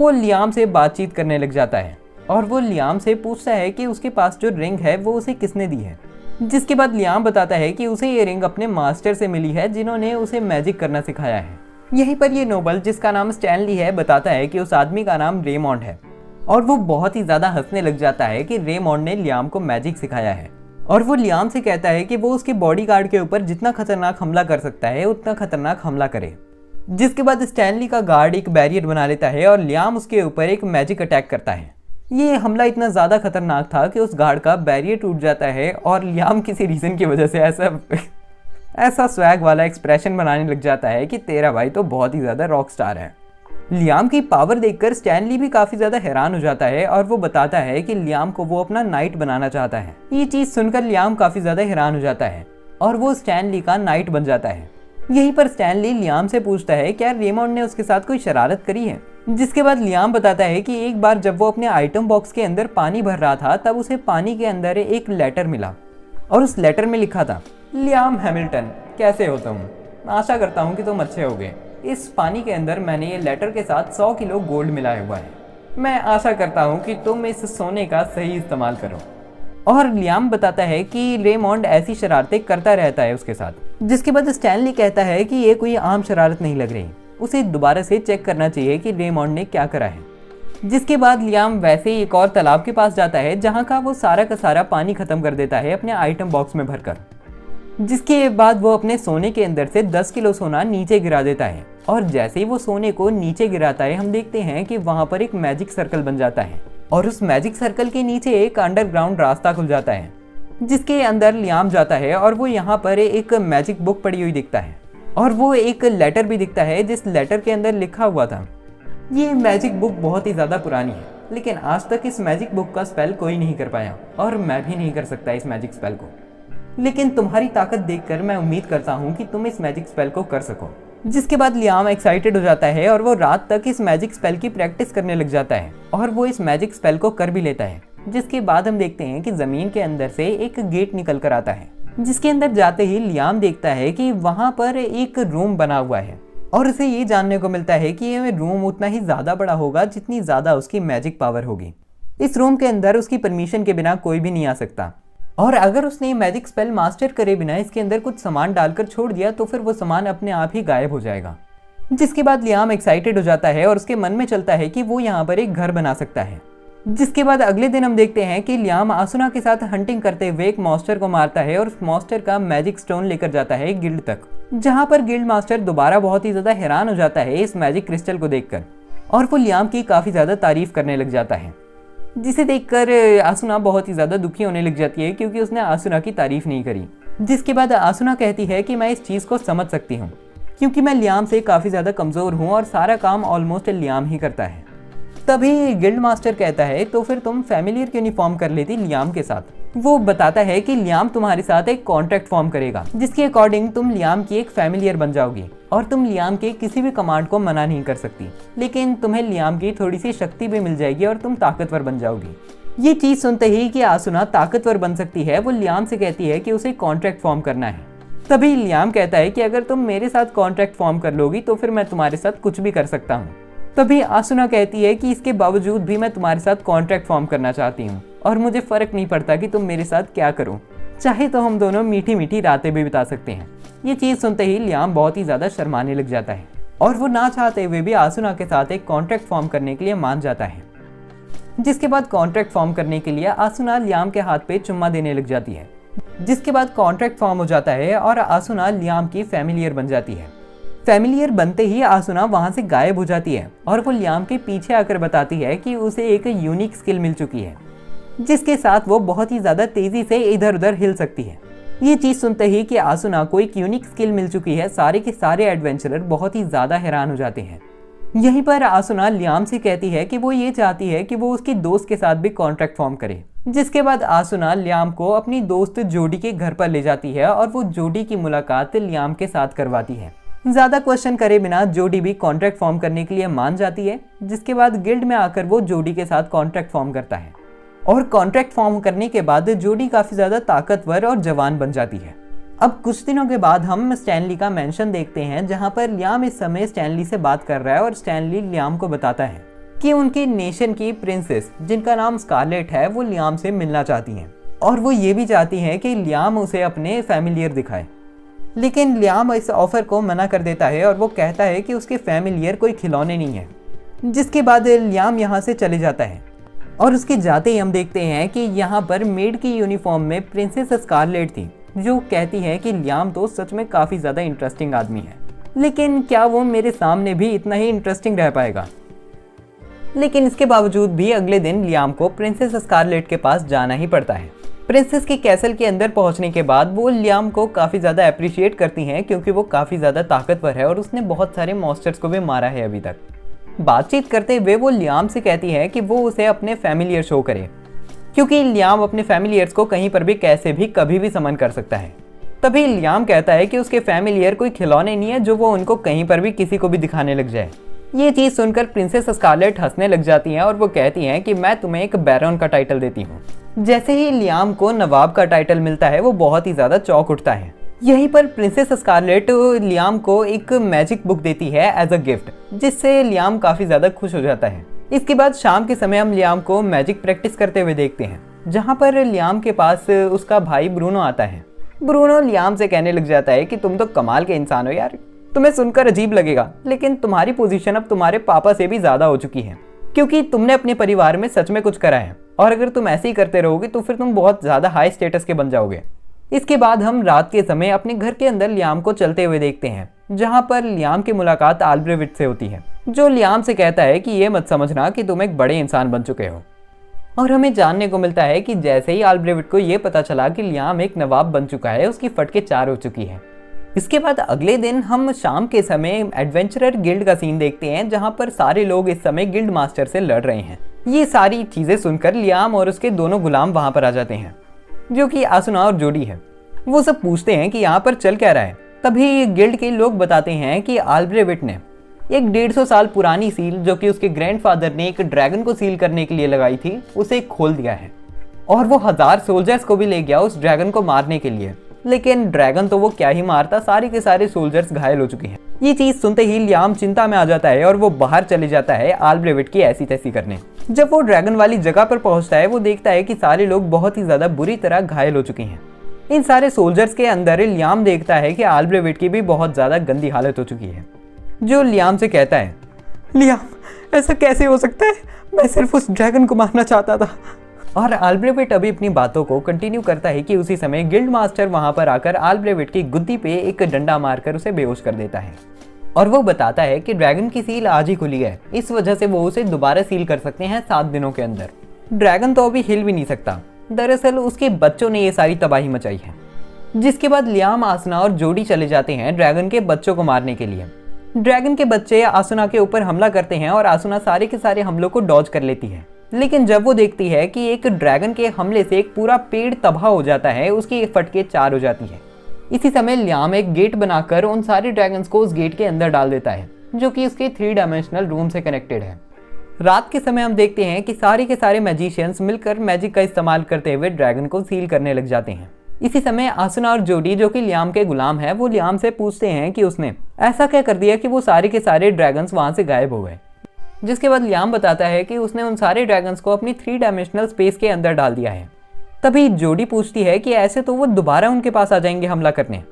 वो लियाम से बातचीत करने लग जाता है और वो लियाम से पूछता है कि उसके पास जो रिंग है वो उसे किसने दी है। जिसके बाद लियाम बताता है कि उसे ये रिंग अपने मास्टर से मिली है जिन्होंने उसे मैजिक करना सिखाया है। यहीं पर ये नोबल जिसका नाम स्टैनली है बताता है कि उस आदमी का नाम रेमॉन्ड है और वो बहुत ही ज़्यादा हंसने लग जाता है कि रेमॉन्ड ने लियाम को मैजिक सिखाया है। और वो लियाम से कहता है कि वो उसके बॉडीगार्ड के ऊपर जितना खतरनाक हमला कर सकता है उतना खतरनाक हमला करे। जिसके बाद स्टैनली का गार्ड एक बैरियर बना लेता है और लियाम उसके ऊपर एक मैजिक अटैक करता है। ये हमला इतना ज़्यादा खतरनाक था कि उस गार्ड का बैरियर टूट जाता है और लियाम किसी रीज़न की वजह से ऐसा स्वैग वाला एक्सप्रेशन बनाने लग जाता है कि तेरा भाई तो बहुत ही ज़्यादा रॉक स्टार है। लियाम की पावर देखकर स्टैनली भी काफ़ी ज़्यादा हैरान हो जाता है और वो बताता है कि लियाम को वो अपना नाइट बनाना चाहता है। ये चीज़ सुनकर लियाम काफ़ी ज़्यादा हैरान हो जाता है और वो स्टैनली का नाइट बन जाता है। यहीं पर स्टैनली लियाम से पूछता है क्या रेमॉन्ड ने उसके साथ कोई शरारत करी है। जिसके बाद लियाम बताता है कि एक बार जब वो अपने आइटम बॉक्स के अंदर पानी भर रहा था तब उसे पानी के अंदर एक लेटर मिला और उस लेटर में लिखा था, लियाम हैमिल्टन कैसे हो तुम, आशा करता हूँ कि तुम अच्छे होगे। इस पानी के अंदर मैंने ये लेटर के साथ 100 किलो गोल्ड मिलाया हुआ है। मैं आशा करता हूँ कि तुम इस सोने का सही इस्तेमाल करो। और लियाम बताता है कि रेमॉन्ड ऐसी शरारतें करता रहता है उसके साथ। जिसके बाद स्टैनली कहता है कि ये कोई आम शरारत नहीं लग रही, उसे दोबारा से चेक करना चाहिए कि रेमॉन्ड ने क्या करा है। जिसके बाद लियाम वैसे ही एक और तालाब के पास जाता है जहाँ का वो सारा का सारा पानी खत्म कर देता है अपने आइटम बॉक्स में भरकर। जिसके बाद वो अपने सोने के अंदर से 10 किलो सोना नीचे गिरा देता है और जैसे ही वो सोने को नीचे गिराता है हम देखते हैं कि वहाँ पर एक मैजिक सर्कल बन जाता है और उस मैजिक सर्कल के नीचे एक अंडरग्राउंड रास्ता खुल जाता है जिसके अंदर लियाम जाता है और वो यहाँ पर एक मैजिक बुक पड़ी हुई दिखता है और वो एक लेटर भी दिखता है जिस लेटर के अंदर लिखा हुआ था। ये मैजिक बुक बहुत ही ज़्यादा पुरानी है लेकिन आज तक इस मैजिक बुक का स्पेल कोई नहीं कर पाया और मैं भी नहीं कर सकता इस मैजिक स्पेल को, लेकिन तुम्हारी ताकत देखकर मैं उम्मीद करता हूँ कि तुम इस मैजिक स्पेल को कर सको। जिसके बाद लियाम एक्साइटेड हो जाता है और वो रात तक इस मैजिक स्पेल की प्रैक्टिस करने लग जाता है और वो इस मैजिक स्पेल को कर भी लेता है। जिसके बाद हम देखते हैं कि ज़मीन के अंदर से एक गेट निकल कर आता है जिसके अंदर जाते ही लियाम देखता है कि वहाँ पर एक रूम बना हुआ है और उसे ये जानने को मिलता है कि ये रूम उतना ही ज़्यादा बड़ा होगा जितनी ज़्यादा उसकी मैजिक पावर होगी। इस रूम के अंदर उसकी परमिशन के बिना कोई भी नहीं आ सकता और अगर उसने मैजिक स्पेल मास्टर करे बिना इसके अंदर कुछ सामान डालकर छोड़ दिया तो फिर वो सामान अपने आप ही गायब हो जाएगा। जिसके बाद लियाम एक्साइटेड हो जाता है और उसके मन में चलता है कि वो यहाँ पर एक घर बना सकता है। जिसके बाद अगले दिन हम देखते हैं कि लियाम आसुना के साथ हंटिंग करते हुए एक मॉन्स्टर को मारता है और उस मॉन्स्टर का मैजिक स्टोन लेकर जाता है गिल्ड तक, जहाँ पर गिल्ड मास्टर दोबारा बहुत ही ज़्यादा हैरान हो जाता है इस मैजिक क्रिस्टल को देखकर और वो लियाम की काफ़ी ज़्यादा तारीफ करने लग जाता है। जिसे देखकर आसुना बहुत ही ज़्यादा दुखी होने लग जाती है क्योंकि उसने आसुना की तारीफ नहीं करी। जिसके बाद आसुना कहती है कि मैं इस चीज़ को समझ सकती हूँ क्योंकि मैं लियाम से काफ़ी ज़्यादा कमज़ोर हूँ और सारा काम ऑलमोस्ट लियाम ही करता है। तभी गिल्ड मास्टर कहता है तो फिर तुम फैमिलियर क्यों नहीं फॉर्म कर लेती लियाम के साथ। वो बताता है कि लियाम तुम्हारे साथ एक कॉन्ट्रैक्ट फॉर्म करेगा जिसके अकॉर्डिंग तुम लियाम की एक फैमिलियर बन जाओगी और तुम लियाम के किसी भी कमांड को मना नहीं कर सकती, लेकिन तुम्हें लियाम की थोड़ी सी शक्ति भी मिल जाएगी और तुम ताकतवर बन जाओगी। ये चीज़ सुनते ही कि आसुना ताकतवर बन सकती है वो लियाम से कहती है कि उसे कॉन्ट्रैक्ट फॉर्म करना है। तभी लियाम कहता है कि अगर तुम मेरे साथ कॉन्ट्रैक्ट फॉर्म कर लोगी तो फिर मैं तुम्हारे साथ कुछ भी कर सकता हूँ। तभी आसुना कहती है कि इसके बावजूद भी मैं तुम्हारे साथ कॉन्ट्रैक्ट फॉर्म करना चाहती हूँ और मुझे फ़र्क नहीं पड़ता कि तुम मेरे साथ क्या करो, चाहे तो हम दोनों मीठी मीठी रातें भी बिता सकते हैं। ये चीज़ सुनते ही लियाम बहुत ही ज़्यादा शर्माने लग जाता है और वो ना चाहते हुए भी आसुना के साथ एक कॉन्ट्रैक्ट फॉर्म करने के लिए मान जाता है। जिसके बाद कॉन्ट्रैक्ट फॉर्म करने के लिए आसुना लियाम के हाथ पे चुम्मा देने लग जाती है। जिसके बाद कॉन्ट्रैक्ट फॉर्म हो जाता है और आसुना लियाम की फैमिलियर बन जाती है। फैमिलियर बनते ही आसुना वहाँ से गायब हो जाती है और वो लियाम के पीछे आकर बताती है कि उसे एक यूनिक स्किल मिल चुकी है जिसके साथ वो बहुत ही ज़्यादा तेज़ी से इधर उधर हिल सकती है। ये चीज़ सुनते ही कि आसुना को एक यूनिक स्किल मिल चुकी है, सारे के सारे एडवेंचरर बहुत ही ज़्यादा हैरान हो जाते हैं। यहीं पर आसुना लियाम से कहती है कि वो ये चाहती है कि वो उसकी दोस्त के साथ भी कॉन्ट्रैक्ट फॉर्म करे। जिसके बाद आसुना लियाम को अपनी दोस्त जोडी के घर पर ले जाती है और वो जोडी की मुलाकात लियाम के साथ करवाती है। ज़्यादा क्वेश्चन करे बिना जोडी भी कॉन्ट्रैक्ट फॉर्म करने के लिए मान जाती है। जिसके बाद गिल्ड में आकर वो जोडी के साथ कॉन्ट्रैक्ट फॉर्म करता है और कॉन्ट्रैक्ट फॉर्म करने के बाद जोडी काफ़ी ज़्यादा ताकतवर और जवान बन जाती है। अब कुछ दिनों के बाद हम स्टैनली का मेंशन देखते हैं जहां पर लियाम इस समय स्टैनली से बात कर रहा है और स्टैनली लियाम को बताता है कि उनके नेशन की प्रिंसेस जिनका नाम स्कारलेट है वो लियाम से मिलना चाहती हैं और वो ये भी चाहती हैं कि लियाम उसे अपने फैमिलियर दिखाए। लेकिन लियाम इस ऑफर को मना कर देता है और वो कहता है कि उसके फैमिलियर कोई खिलौने नहीं है। जिसके बाद लियाम यहाँ से चले जाता है और उसके जाते ही हम देखते हैं कि यहाँ पर मेड की यूनिफॉर्म में प्रिंसेस स्कारलेट थी, जो कहती है कि लियाम तो सच में काफ़ी ज़्यादा इंटरेस्टिंग आदमी है, लेकिन क्या वो मेरे सामने भी इतना ही इंटरेस्टिंग रह पाएगा। लेकिन इसके बावजूद भी अगले दिन लियाम को प्रिंसेस स्कारलेट के पास जाना ही पड़ता है। प्रिंसेस के कैसल के अंदर पहुंचने के बाद वो लियाम को काफ़ी ज़्यादा अप्रिशिएट करती हैं क्योंकि वो काफ़ी ज़्यादा ताकतवर है और उसने बहुत सारे मॉन्स्टर्स को भी मारा है अभी तक। बातचीत करते हुए वो लियाम से कहती है कि वो उसे अपने फैमिलियर शो करे, क्योंकि लियाम अपने फैमिलियर्स को कहीं पर भी कैसे भी कभी भी समन कर सकता है। तभी लियाम कहता है कि उसके फैमिलियर कोई खिलौने नहीं है जो वो उनको कहीं पर भी किसी को भी दिखाने लग जाए। ये चीज़ सुनकर प्रिंसेस स्कारलेट हंसने लग जाती हैं और वो कहती हैं कि मैं तुम्हें एक बैरन का टाइटल देती हूँ। जैसे ही लियाम को नवाब का टाइटल मिलता है वो बहुत ही ज़्यादा चौंक उठता है। यहीं पर प्रिंसेस स्कारलेट लियाम को एक मैजिक बुक देती है एज अ गिफ्ट, जिससे लियाम काफ़ी ज़्यादा खुश हो जाता है। इसके बाद शाम के समय हम लियाम को मैजिक प्रैक्टिस करते हुए देखते हैं, जहाँ पर लियाम के पास उसका भाई ब्रूनो आता है। ब्रूनो लियाम से कहने लग जाता है कि तुम तो कमाल के इंसान हो यार, तुम्हें सुनकर अजीब लगेगा लेकिन तुम्हारी पोजीशन अब तुम्हारे पापा से भी ज़्यादा हो चुकी है, क्योंकि तुमने अपने परिवार में सच में कुछ करा है और अगर तुम ऐसे ही करते रहोगे तो फिर तुम बहुत ज़्यादा हाई स्टेटस के बन जाओगे। इसके बाद हम रात के समय अपने घर के अंदर लियाम को चलते हुए देखते हैं, जहाँ पर लियाम की मुलाकात आल्ब्रेविट से होती है, जो लियाम से कहता है कि ये मत समझना कि तुम एक बड़े इंसान बन चुके हो। और हमें जानने को मिलता है कि जैसे ही आल्ब्रेविट को ये पता चला कि लियाम एक नवाब बन चुका है, उसकी फटके चार हो चुकी है। इसके बाद अगले दिन हम शाम के समय एडवेंचरर गिल्ड का सीन देखते हैं, जहाँ पर सारे लोग इस समय गिल्ड मास्टर से लड़ रहे हैं। ये सारी चीज़ें सुनकर लियाम और उसके दोनों गुलाम वहाँ पर आ जाते हैं, जो कि आसुना और जोडी है। वो सब पूछते हैं कि यहाँ पर चल क्या रहा है। तभी गिल्ड के लोग बताते हैं कि आल्ब्रेविट ने एक 150 साल पुरानी सील, जो कि उसके ग्रैंडफादर ने एक ड्रैगन को सील करने के लिए लगाई थी, उसे खोल दिया है और वो 1000 सोल्जर्स को भी ले गया उस ड्रैगन को मारने के लिए। लेकिन ड्रैगन तो वो क्या ही मारता, सारे के सारे सोल्जर्स घायल हो चुके हैं। ये चीज़ सुनते ही लियाम चिंता में आ जाता है और वो बाहर चले जाता है आल्ब्रेविट की ऐसी तैसी करने। जब वो ड्रैगन वाली जगह पर पहुंचता है, वो देखता है कि सारे लोग बहुत ही ज़्यादा बुरी तरह घायल हो चुके हैं। इन सारे सोल्जर्स के अंदर लियाम देखता है कि आल्ब्रेविट की भी बहुत ज़्यादा गंदी हालत हो चुकी है, जो लियाम से कहता है, लियाम ऐसा कैसे हो सकता है, मैं सिर्फ उस ड्रैगन को मारना चाहता था। और आल्ब्रेविट अभी अपनी बातों को कंटिन्यू करता है कि उसी समय गिल्ड मास्टर वहां पर आकर आल्ब्रेविट की गुद्दी पे एक डंडा मारकर उसे बेहोश कर देता है और वो बताता है कि ड्रैगन की सील आज ही खुली है, इस वजह से वो उसे दोबारा सील कर सकते हैं 7 दिनों के अंदर। ड्रैगन तो अभी हिल भी नहीं सकता, दरअसल उसके बच्चों ने ये सारी तबाही मचाई है। जिसके बाद लियाम, आसुना और जोडी चले जाते हैं ड्रैगन के बच्चों को मारने के लिए। ड्रैगन के बच्चे आसुना के ऊपर हमला करते हैं और आसुना सारे के सारे हमलों को डॉज कर लेती है। लेकिन जब वो देखती है कि एक ड्रैगन के हमले से एक पूरा पेड़ तबाह हो जाता है, उसकी फटके 4 हो जाती है। इसी समय लियाम एक गेट बनाकर उन सारे ड्रैगन्स को उस गेट के अंदर डाल देता है, जो कि उसके 3 डायमेंशनल रूम से कनेक्टेड है। रात के समय हम देखते हैं कि सारे के सारे मैजिशियंस मिलकर मैजिक का इस्तेमाल करते हुए ड्रैगन को सील करने लग जाते हैं। इसी समय आसुना और जोडी, जो कि लियाम के गुलाम है, वो लियाम से पूछते हैं कि उसने ऐसा क्या कर दिया कि वो सारे के सारे ड्रैगन्स वहां से गायब हो गए। जिसके बाद लियाम बताता है कि उसने उन सारे ड्रैगन्स को अपनी 3 डायमेंशनल स्पेस के अंदर डाल दिया है। तभी जोडी पूछती है कि ऐसे तो वो दोबारा उनके पास आ जाएंगे हमला करने।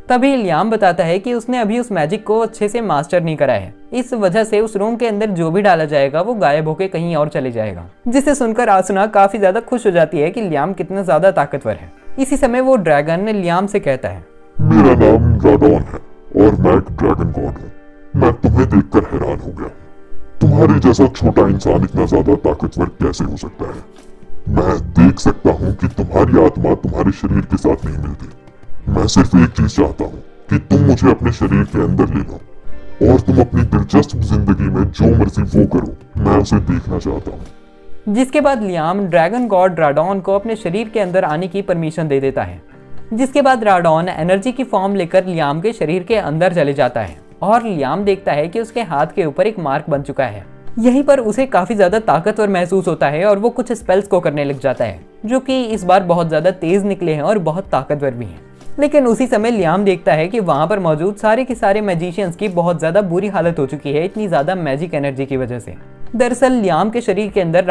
तभी लियाम बताता है कि उसने अभी उस मैजिक को अच्छे से मास्टर नहीं करा है, इस वजह से उस रूम के अंदर जो भी डाला जाएगा वो गायब होकर कहीं और चले जाएगा। जिसे सुनकर आसुना काफी ज्यादा खुश हो जाती है कि लियाम कितना ज्यादा ताकतवर है। इसी समय वो ड्रैगन लियाम से कहता है, मेरा नाम राडॉन है और मैं एक ड्रैगन गॉड हूँ। मैं तुम्हें देखकर हैरान हो गया। तुम्हारे जैसा छोटा इंसान इतना ज्यादा ताकतवर कैसे हो सकता है? मैं देख सकता हूँ कि तुम्हारी आत्मा तुम्हारे शरीर के साथ नहीं मिलती। मैं सिर्फ एक चीज चाहता हूँ कि तुम मुझे अपने शरीर के अंदर ले लो और तुम अपनी दिलचस्प जिंदगी में जो मर्जी वो करो, मैं उसे देखना चाहता हूँ। जिसके बाद लियाम ड्रैगन गॉड राडॉन को अपने शरीर के अंदर आने की परमिशन दे देता है। जिसके बाद राडॉन एनर्जी की फॉर्म लेकर लियाम के शरीर के अंदर चले जाता है और लियाम देखता है कि उसके हाथ के ऊपर एक मार्क बन चुका है। यहीं पर उसे काफी ज्यादा ताकतवर महसूस होता है और वो कुछ स्पेल्स को करने लग जाता है, जो कि इस बार बहुत ज्यादा तेज निकले हैं और बहुत ताकतवर भी हैं। लेकिन उसी समय लियाम देखता है कि वहां पर मौजूद सारे के सारे मैजिशियंस की बहुत ज्यादा बुरी हालत हो चुकी है, इतनी ज्यादा मैजिक एनर्जी की वजह से। दरअसल लियाम के शरीर के अंदर